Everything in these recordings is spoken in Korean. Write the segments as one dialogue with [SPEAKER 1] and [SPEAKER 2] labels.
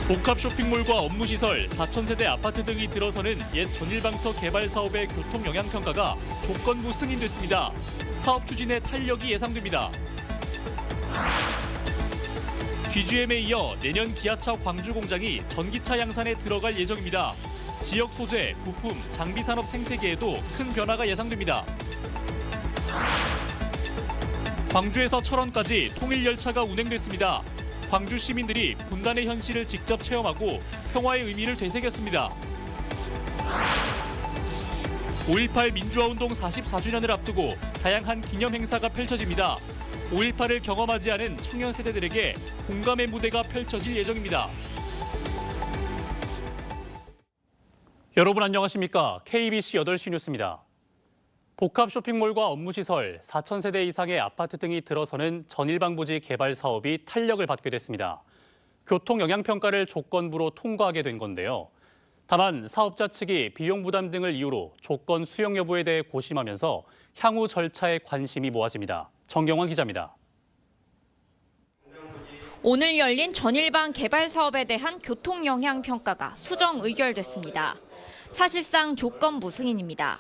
[SPEAKER 1] 복합 쇼핑몰과 업무시설, 4,000세대 아파트 등이 들어서는 옛 전일방터 개발 사업의 교통 영향 평가가 조건부 승인됐습니다. 사업 추진에 탄력이 예상됩니다. GGM에 이어 내년 기아차 광주 공장이 전기차 양산에 들어갈 예정입니다. 지역 소재, 부품, 장비 산업 생태계에도 큰 변화가 예상됩니다. 광주에서 철원까지 통일 열차가 운행됐습니다. 광주 시민들이 분단의 현실을 직접 체험하고 평화의 의미를 되새겼습니다. 5.18 민주화운동 44주년을 앞두고 다양한 기념 행사가 펼쳐집니다. 5.18을 경험하지 않은 청년 세대들에게 공감의 무대가 펼쳐질 예정입니다. 여러분 안녕하십니까? KBC 8시 뉴스입니다. 복합 쇼핑몰과 업무시설, 4,000세대 이상의 아파트 등이 들어서는 전일방 부지 개발 사업이 탄력을 받게 됐습니다. 교통 영향 평가를 조건부로 통과하게 된 건데요. 다만 사업자 측이 비용 부담 등을 이유로 조건 수용 여부에 대해 고심하면서 향후 절차에 관심이 모아집니다. 정경원 기자입니다.
[SPEAKER 2] 오늘 열린 전일방 개발 사업에 대한 교통 영향 평가가 수정 의결됐습니다. 사실상 조건부 승인입니다.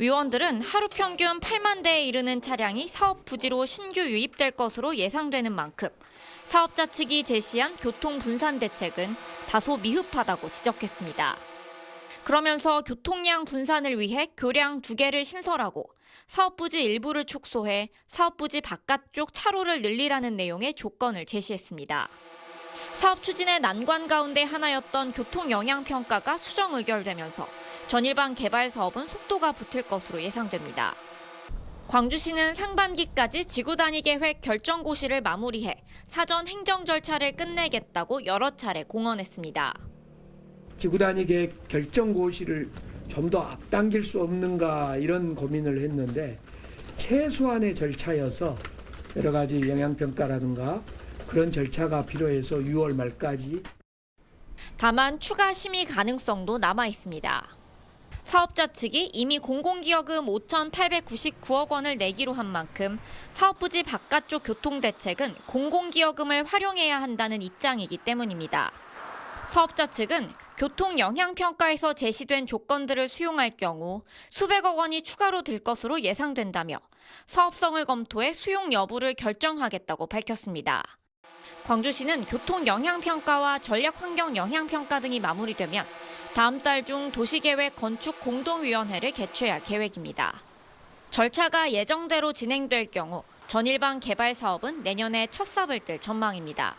[SPEAKER 2] 위원들은 하루 평균 8만 대에 이르는 차량이 사업 부지로 신규 유입될 것으로 예상되는 만큼 사업자 측이 제시한 교통 분산 대책은 다소 미흡하다고 지적했습니다. 그러면서 교통량 분산을 위해 교량 2개를 신설하고 사업 부지 일부를 축소해 사업 부지 바깥쪽 차로를 늘리라는 내용의 조건을 제시했습니다. 사업 추진의 난관 가운데 하나였던 교통 영향 평가가 수정 의결되면서 전일방 개발 사업은 속도가 붙을 것으로 예상됩니다. 광주시는 상반기까지 지구 단위 계획 결정고시를 마무리해 사전 행정 절차를 끝내겠다고 여러 차례 공언했습니다.
[SPEAKER 3] 지구 단위 계획 결정고시를 좀 더 앞당길 수 없는가 이런 고민을 했는데 최소한의 절차여서 여러 가지 영향평가라든가 그런 절차가 필요해서 6월 말까지. 다만
[SPEAKER 2] 추가 심의 가능성도 남아 있습니다. 사업자 측이 이미 공공기여금 5,899억 원을 내기로 한 만큼 사업부지 바깥쪽 교통대책은 공공기여금을 활용해야 한다는 입장이기 때문입니다. 사업자 측은 교통영향평가에서 제시된 조건들을 수용할 경우 수백억 원이 추가로 들 것으로 예상된다며 사업성을 검토해 수용 여부를 결정하겠다고 밝혔습니다. 광주시는 교통영향평가와 전략환경영향평가 등이 마무리되면 다음 달 중 도시계획 건축 공동위원회를 개최할 계획입니다. 절차가 예정대로 진행될 경우 전일방 개발 사업은 내년에 첫 삽을 뜰 전망입니다.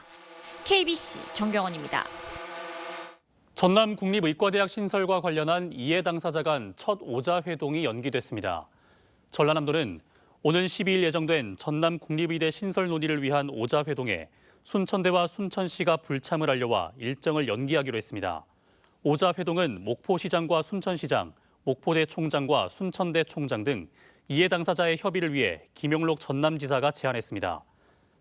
[SPEAKER 2] KBC 정경원입니다.
[SPEAKER 1] 전남국립의과대학 신설과 관련한 이해 당사자 간 첫 오자회동이 연기됐습니다. 전라남도는 오는 12일 예정된 전남국립의대 신설 논의를 위한 오자회동에 순천대와 순천시가 불참을 알려와 일정을 연기하기로 했습니다. 오자회동은 목포시장과 순천시장, 목포대 총장과 순천대 총장 등 이해 당사자의 협의를 위해 김용록 전남지사가 제안했습니다.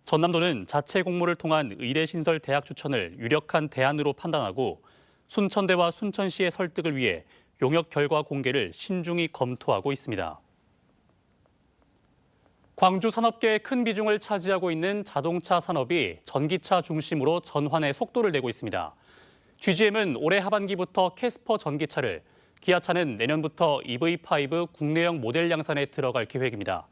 [SPEAKER 1] 전남도는 자체 공모를 통한 의대 신설 대학 추천을 유력한 대안으로 판단하고 순천대와 순천시의 설득을 위해 용역 결과 공개를 신중히 검토하고 있습니다. 광주 산업계의 큰 비중을 차지하고 있는 자동차 산업이 전기차 중심으로 전환의 속도를 내고 있습니다. GGM은 올해 하반기부터 캐스퍼 전기차를, 기아차는 내년부터 EV5 국내형 모델 양산에 들어갈 계획입니다.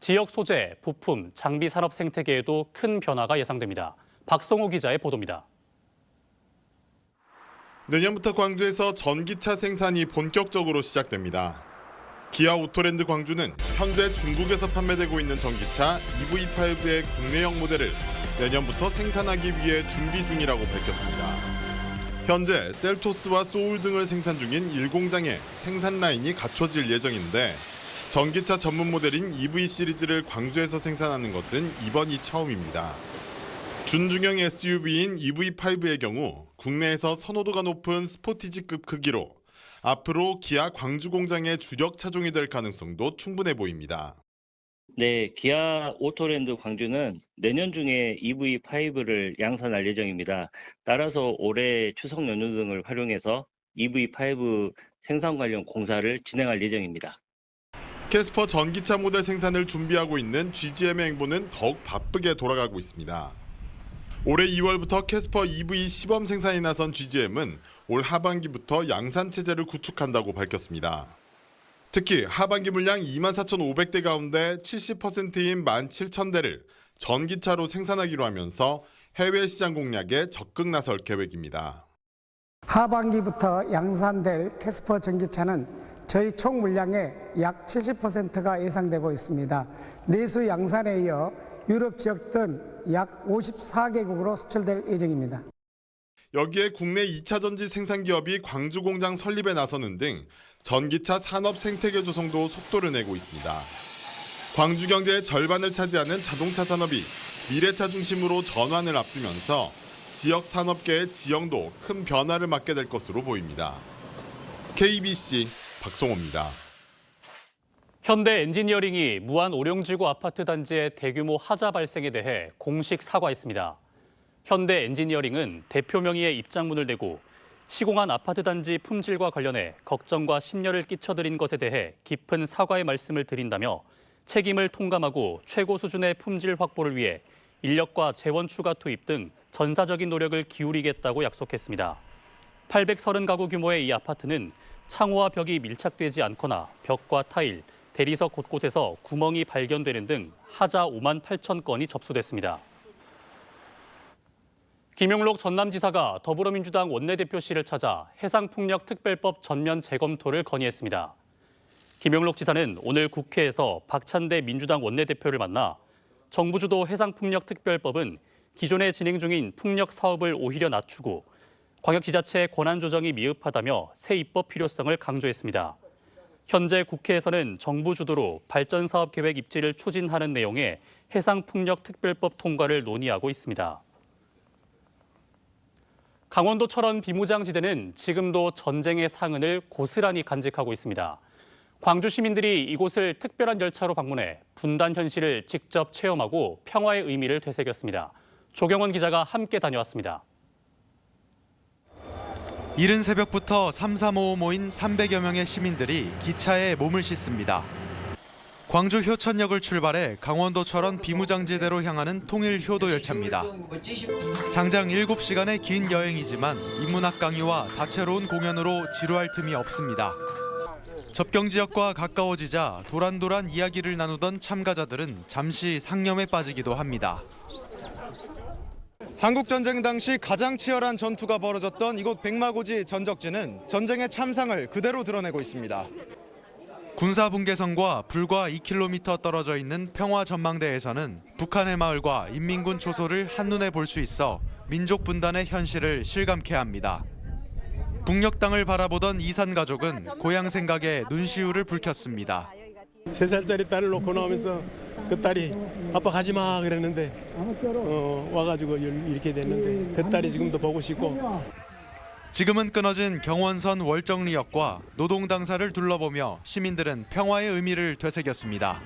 [SPEAKER 1] 지역 소재, 부품, 장비 산업 생태계에도 큰 변화가 예상됩니다. 박성호 기자의 보도입니다.
[SPEAKER 4] 내년부터 광주에서 전기차 생산이 본격적으로 시작됩니다. 기아 오토랜드 광주는 현재 중국에서 판매되고 있는 전기차 EV5의 국내형 모델을 내년부터 생산하기 위해 준비 중이라고 밝혔습니다. 현재 셀토스와 소울 등을 생산 중인 1공장에 생산 라인이 갖춰질 예정인데 전기차 전문 모델인 EV 시리즈를 광주에서 생산하는 것은 이번이 처음입니다. 준중형 SUV인 EV5의 경우 국내에서 선호도가 높은 스포티지급 크기로 앞으로 기아 광주 공장의 주력 차종이 될 가능성도 충분해 보입니다.
[SPEAKER 5] 네, 기아 오토랜드 광주는 내년 중에 EV5를 양산할 예정입니다. 따라서 올해 추석 연휴 등을 활용해서 EV5 생산 관련 공사를 진행할 예정입니다.
[SPEAKER 4] 캐스퍼 전기차 모델 생산을 준비하고 있는 GGM의 행보는 더욱 바쁘게 돌아가고 있습니다. 올해 2월부터 캐스퍼 EV 시범 생산에 나선 GGM은 올 하반기부터 양산 체제를 구축한다고 밝혔습니다. 특히 하반기 물량 24,500대 가운데 70%인 17,000대를 전기차로 생산하기로 하면서 해외 시장 공략에 적극 나설 계획입니다.
[SPEAKER 6] 하반기부터 양산될 캐스퍼 전기차는 저희 총 물량의 약 70%가 예상되고 있습니다. 내수 양산에 이어 유럽 지역 등 약 54개국으로 수출될 예정입니다.
[SPEAKER 4] 여기에 국내 2차 전지 생산 기업이 광주 공장 설립에 나서는 등 전기차 산업 생태계 조성도 속도를 내고 있습니다. 광주 경제의 절반을 차지하는 자동차 산업이 미래차 중심으로 전환을 앞두면서 지역 산업계의 지형도 큰 변화를 맞게 될 것으로 보입니다. KBC 박성호입니다.
[SPEAKER 1] 현대 엔지니어링이 무안 오룡지구 아파트 단지의 대규모 하자 발생에 대해 공식 사과했습니다. 현대 엔지니어링은 대표 명의의 입장문을 내고 시공한 아파트 단지 품질과 관련해 걱정과 심려를 끼쳐드린 것에 대해 깊은 사과의 말씀을 드린다며 책임을 통감하고 최고 수준의 품질 확보를 위해 인력과 재원 추가 투입 등 전사적인 노력을 기울이겠다고 약속했습니다. 830가구 규모의 이 아파트는 창호와 벽이 밀착되지 않거나 벽과 타일, 대리석 곳곳에서 구멍이 발견되는 등 하자 5만 8천 건이 접수됐습니다. 김용록 전남지사가 더불어민주당 원내대표실을 찾아 해상풍력특별법 전면 재검토를 건의했습니다. 김용록 지사는 오늘 국회에서 박찬대 민주당 원내대표를 만나 정부 주도 해상풍력특별법은 기존에 진행 중인 풍력 사업을 오히려 낮추고 광역지자체의 권한 조정이 미흡하다며 새 입법 필요성을 강조했습니다. 현재 국회에서는 정부 주도로 발전사업 계획 입지를 추진하는 내용의 해상풍력특별법 통과를 논의하고 있습니다. 강원도 철원 비무장지대는 지금도 전쟁의 상흔을 고스란히 간직하고 있습니다. 광주 시민들이 이곳을 특별한 열차로 방문해 분단 현실을 직접 체험하고 평화의 의미를 되새겼습니다. 조경원 기자가 함께 다녀왔습니다.
[SPEAKER 7] 이른 새벽부터 335 모인 300여 명의 시민들이 기차에 몸을 싣습니다. 광주 효천역을 출발해 강원도 철원 비무장지대로 향하는 통일 효도 열차입니다. 장장 7시간의 긴 여행이지만 인문학 강의와 다채로운 공연으로 지루할 틈이 없습니다. 접경 지역과 가까워지자 도란도란 이야기를 나누던 참가자들은 잠시 상념에 빠지기도 합니다. 한국전쟁 당시 가장 치열한 전투가 벌어졌던 이곳 백마고지 전적지는 전쟁의 참상을 그대로 드러내고 있습니다. 군사분계선과 불과 2km 떨어져 있는 평화전망대에서는 북한의 마을과 인민군 초소를 한눈에 볼 수 있어 민족 분단의 현실을 실감케 합니다. 북녘 땅을 바라보던 이산 가족은 고향 생각에 눈시울을 붉혔습니다.
[SPEAKER 8] 3살짜리 딸을 놓고 나오면서 그 딸이 아빠 가지 마 그랬는데 와가지고 이렇게 됐는데 그 딸이 지금도 보고 싶고.
[SPEAKER 7] 지금은 끊어진 경원선 월정리역과 노동당사를 둘러보며 시민들은 평화의 의미를 되새겼습니다.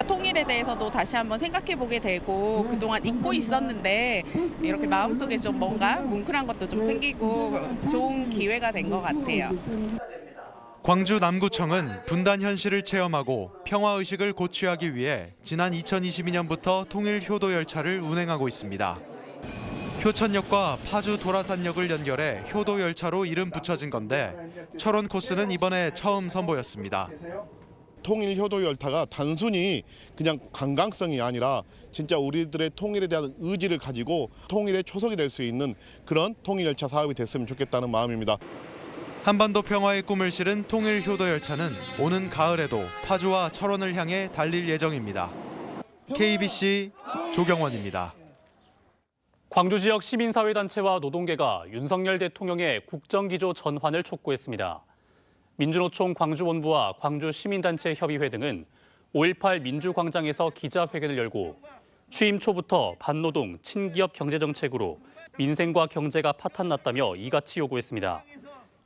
[SPEAKER 9] 통일에 대해서도 다시 한번 생각해보게 되고 그동안 잊고 있었는데 이렇게 마음속에 좀 뭔가 뭉클한 것도 좀 생기고 좋은 기회가 된 것 같아요.
[SPEAKER 7] 광주 남구청은 분단 현실을 체험하고 평화의식을 고취하기 위해 지난 2022년부터 통일 효도 열차를 운행하고 있습니다. 효천역과 파주 도라산역을 연결해 효도 열차로 이름 붙여진 건데 철원 코스는 이번에 처음 선보였습니다.
[SPEAKER 8] 통일 효도 열차가 단순히 그냥 관광성이 아니라 진짜 우리들의 통일에 대한 의지를 가지고 통일의 초석이 될 수 있는 그런 통일 열차 사업이 됐으면 좋겠다는 마음입니다.
[SPEAKER 7] 한반도 평화의 꿈을 실은 통일 효도 열차는 오는 가을에도 파주와 철원을 향해 달릴 예정입니다. KBC 조경원입니다.
[SPEAKER 1] 광주 지역 시민사회단체와 노동계가 윤석열 대통령의 국정기조 전환을 촉구했습니다. 민주노총 광주본부와 광주시민단체협의회 등은 5.18 민주광장에서 기자회견을 열고 취임 초부터 반노동, 친기업 경제정책으로 민생과 경제가 파탄났다며 이같이 요구했습니다.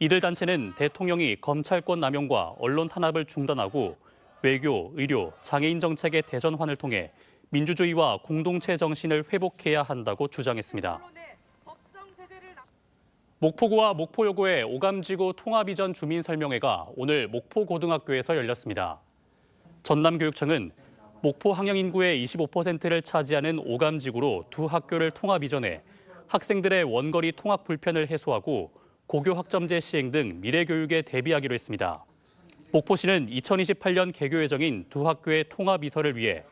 [SPEAKER 1] 이들 단체는 대통령이 검찰권 남용과 언론 탄압을 중단하고 외교, 의료, 장애인 정책의 대전환을 통해 민주주의와 공동체 정신을 회복해야 한다고 주장했습니다. 목포구와 목포여고의 오감지구 통합이전 주민설명회가 오늘 목포고등학교에서 열렸습니다. 전남교육청은 목포 항영 인구의 25%를 차지하는 오감지구로 두 학교를 통합 이전해 학생들의 원거리 통학 불편을 해소하고 고교 학점제 시행 등 미래 교육에 대비하기로 했습니다. 목포시는 2028년 개교 예정인 두 학교의 통합 이설을 위해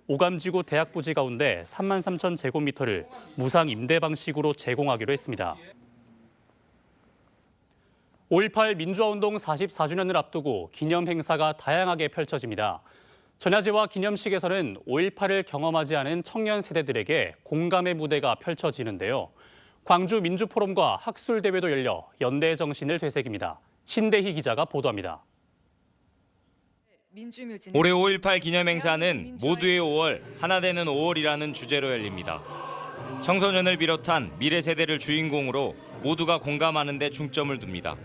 [SPEAKER 1] 오감지구 대학 부지 가운데 33,000제곱미터를 무상 임대 방식으로 제공하기로 했습니다. 5.18 민주화운동 44주년을 앞두고 기념 행사가 다양하게 펼쳐집니다. 전야제와 기념식에서는 5.18을 경험하지 않은 청년 세대들에게 공감의 무대가 펼쳐지는데요. 광주 민주포럼과 학술대회도 열려 연대의 정신을 되새깁니다. 신대희 기자가 보도합니다.
[SPEAKER 10] 올해 5.18 기념행사는 모두의 5월, 하나 되는 5월이라는 주제로 열립니다. 청소년을 비롯한 미래 세대를 주인공으로 모두가 공감하는 데 중점을 둡니다.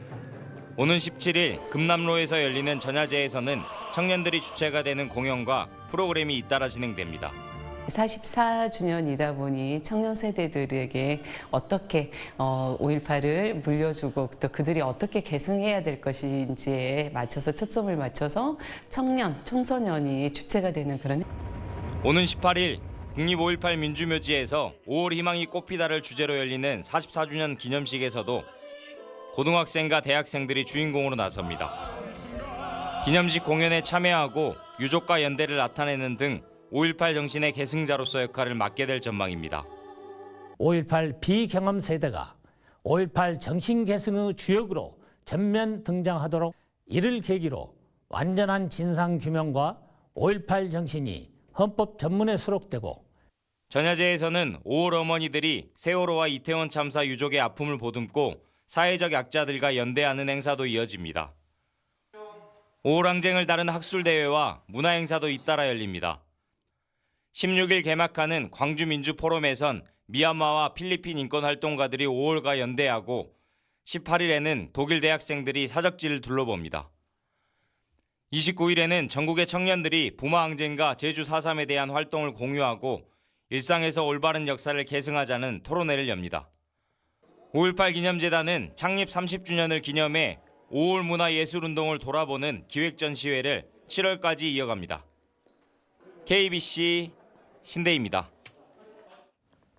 [SPEAKER 10] 오는 17일 금남로에서 열리는 전야제에서는 청년들이 주체가 되는 공연과 프로그램이 잇따라 진행됩니다.
[SPEAKER 11] 44주년이다 보니 청년 세대들에게 어떻게 5.18을 물려주고 또 그들이 어떻게 계승해야 될 것인지에 맞춰서 초점을 맞춰서 청소년이 주체가 되는 그런.
[SPEAKER 10] 오는 18일 국립 5.18 민주묘지에서 5월 희망이 꽃피다를 주제로 열리는 44주년 기념식에서도 고등학생과 대학생들이 주인공으로 나섭니다. 기념식 공연에 참여하고 유족과 연대를 나타내는 등 5.18 정신의 계승자로서 역할을 맡게 될 전망입니다.
[SPEAKER 12] 5.18 비경험 세대가 5.18 정신 계승의 주역으로 전면 등장하도록 이를 계기로 완전한 진상규명과 5.18 정신이 헌법 전문에 수록되고
[SPEAKER 10] 전야제에서는 5월 어머니들이 세월호와 이태원 참사 유족의 아픔을 보듬고 사회적 약자들과 연대하는 행사도 이어집니다. 5월 항쟁을 다룬 학술대회와 문화행사도 잇따라 열립니다. 16일 개막하는 광주 민주포럼에선 미얀마와 필리핀 인권활동가들이 5월과 연대하고 18일에는 독일 대학생들이 사적지를 둘러봅니다. 29일에는 전국의 청년들이 부마 항쟁과 제주 4.3에 대한 활동을 공유하고 일상에서 올바른 역사를 계승하자는 토론회를 엽니다. 5.18 기념재단은 창립 30주년을 기념해 5월 문화예술운동을 돌아보는 기획전시회를 7월까지 이어갑니다. KBC 신대희입니다.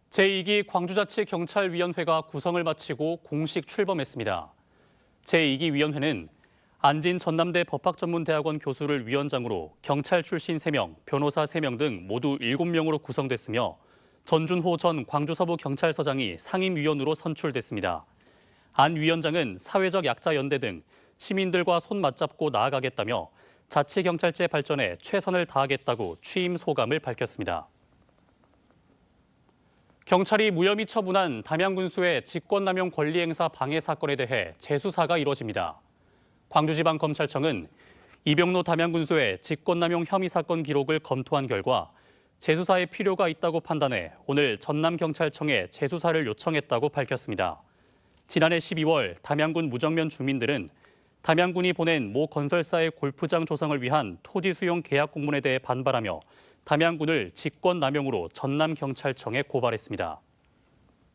[SPEAKER 1] 제2기 광주자치경찰위원회가 구성을 마치고 공식 출범했습니다. 제2기 위원회는 안진 전남대 법학전문대학원 교수를 위원장으로 경찰 출신 3명, 변호사 3명 등 모두 7명으로 구성됐으며 전준호 전 광주서부경찰서장이 상임위원으로 선출됐습니다. 안 위원장은 사회적 약자연대 등 시민들과 손 맞잡고 나아가겠다며 자치경찰제 발전에 최선을 다하겠다고 취임 소감을 밝혔습니다. 경찰이 무혐의 처분한 담양군수의 직권남용 권리행사 방해 사건에 대해 재수사가 이뤄집니다. 광주지방검찰청은 이병로 담양군수의 직권남용 혐의 사건 기록을 검토한 결과 재수사에 필요가 있다고 판단해 오늘 전남경찰청에 재수사를 요청했다고 밝혔습니다. 지난해 12월 담양군 무정면 주민들은 담양군이 보낸 모 건설사의 골프장 조성을 위한 토지 수용 계약 공문에 대해 반발하며 담양군을 직권남용으로 전남경찰청에 고발했습니다.